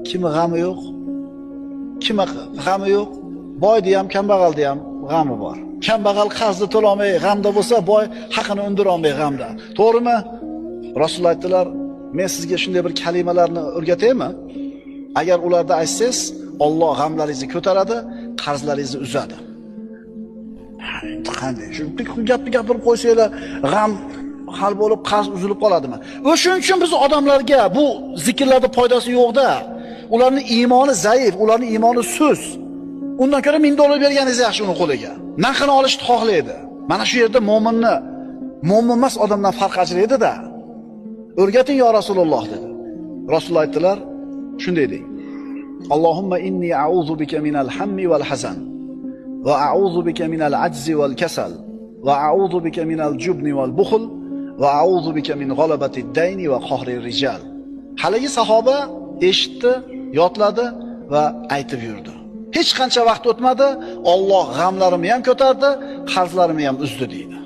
Kimi g'ami yo'q? Kimi g'ami yo'q? Boyda ham, kambag'alda ham g'ami bor. Kambag'al qarzni to'lamay g'amda bo'lsa, boy haqini undira olmay g'amda. To'g'rimi? Rasululloh aytdilar, men sizga shunday bir kalimalarni o'rgataymi? Agar ularda aytsangiz, Alloh g'amlaringizni ko'taradi, qarzlaringizni uzadi. Qanday? Shu gapni gapirib qo'ysanglar, g'am hal bo'lib, qarz uzilib qoladimi? O'shuning uchun biz odamlarga bu zikrlarda foydasi yo'q-da. Ularning iymoni zaif, ularning iymoni sust. Undan ko'ra $1000 berganingiz yaxshi uning qo'liga. Narxini olishni xohlaydi. Mana shu yerda mo'minni mo'min emas odamdan farq ajraydi-da. O'rgating yo Rasululloh dedi. Rasululloh aytdilar, shunday deng. Allohumma inni a'udhu bika minal hammi wal hazan va a'udhu bika minal ajzi wal kasal va a'udhu bika minal jubni wal bukhl va a'udhu bika min ghalabati ad-dayni va qahri rijal. Haligi sahoba eshitdi, yodladi va aytib yurdi. Hech qancha vaqt o'tmadi, Alloh g'amlarimni ham ko'tardi, qarzlarimni ham uzdi deydi.